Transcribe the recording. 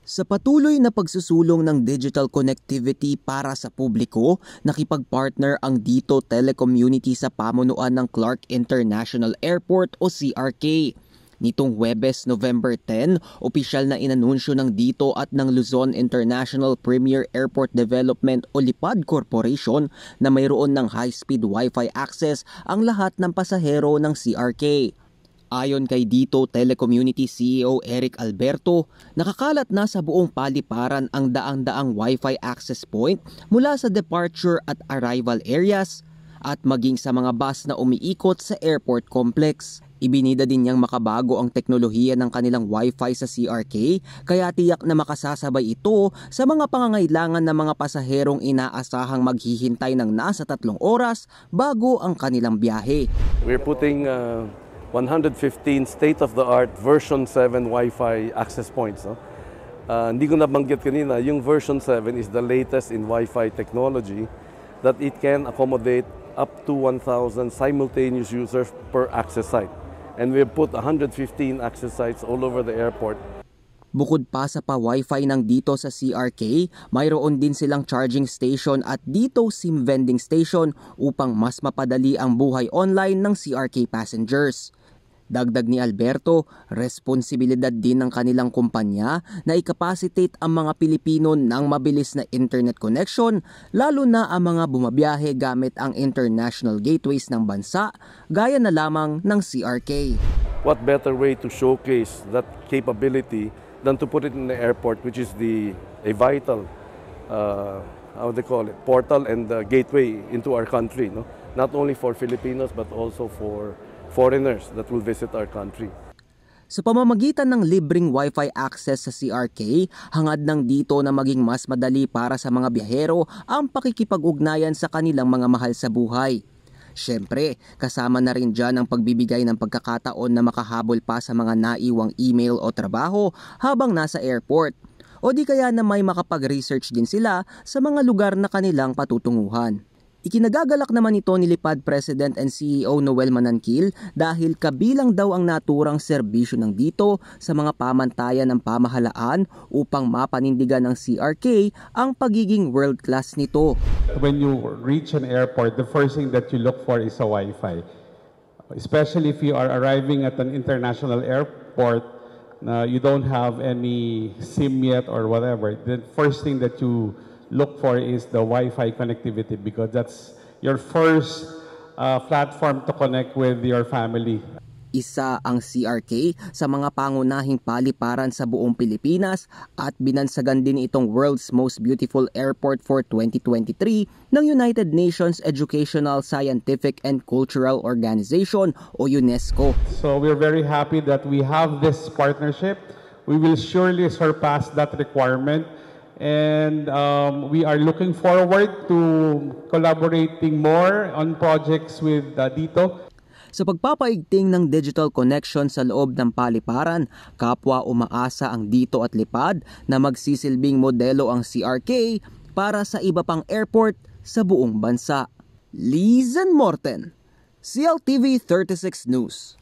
Sa patuloy na pagsusulong ng digital connectivity para sa publiko, nakipag-partner ang Dito Telecommunity sa pamunuan ng Clark International Airport o CRK. Nitong Huwebes, November 10, opisyal na inanunsyo ng Dito at ng Luzon International Premier Airport Development o LIPAD Corporation na mayroon ng high-speed Wi-Fi access ang lahat ng pasahero ng CRK. Ayon kay Dito Telecommunity CEO Eric Alberto, nakakalat na sa buong paliparan ang daang-daang Wi-Fi access point mula sa departure at arrival areas at maging sa mga bus na umiikot sa airport complex. Ibinida din niyang makabago ang teknolohiya ng kanilang Wi-Fi sa CRK kaya tiyak na makasasabay ito sa mga pangangailangan ng mga pasaherong inaasahang maghihintay ng nasa 3 oras bago ang kanilang biyahe. We're putting 115 state-of-the-art version 7 Wi-Fi access points. Hindi ko nabanggit kanina, yung version 7 is the latest in Wi-Fi technology that it can accommodate up to 1,000 simultaneous users per access site. And we've put 115 access sites all over the airport. Bukod pa sa pa-Wi-Fi ng Dito sa CRK, mayroon din silang charging station at Dito SIM vending station upang mas mapadali ang buhay online ng CRK passengers. Dagdag ni Alberto, responsibilidad din ng kanilang kumpanya na i-capacitate ang mga Pilipino ng mabilis na internet connection, lalo na ang mga bumabiyahe gamit ang international gateways ng bansa, gaya na lamang ng CRK. What better way to showcase that capability than to put it in the airport, which is a vital, portal and gateway into our country, no? Not only for Filipinos but also for foreigners that will visit our country. Sa pamamagitan ng libreng Wi-Fi access sa CRK, hangad ng Dito na maging mas madali para sa mga biyahero ang pakikipag-ugnayan sa kanilang mga mahal sa buhay. Siyempre, kasama na rin dyan ang pagbibigay ng pagkakataon na makahabol pa sa mga naiwang email o trabaho habang nasa airport. O di kaya na may makapag-research din sila sa mga lugar na kanilang patutunguhan. Ikinagagalak naman ito ni LIPAD President and CEO Noel Mananquil dahil kabilang daw ang naturang serbisyo ng Dito sa mga pamantayan ng pamahalaan upang mapanindigan ng CRK ang pagiging world-class nito. When you reach an airport, the first thing that you look for is a Wi-Fi. Especially if you are arriving at an international airport, you don't have any SIM yet or whatever. The first thing that you look for is the Wi-Fi connectivity because that's your first platform to connect with your family. Isa ang CRK sa mga pangunahing paliparan sa buong Pilipinas at binansagan din itong World's Most Beautiful Airport for 2023 ng United Nations Educational, Scientific and Cultural Organization o UNESCO. So we're very happy that we have this partnership. We will surely surpass that requirement. And we are looking forward to collaborating more on projects with Dito. Sa pagpapaigting ng digital connection sa loob ng paliparan, kapwa umaasa ang Dito at LIPAD na magsisilbing modelo ang CRK para sa iba pang airport sa buong bansa. Lizan Morten, CLTV 36 News.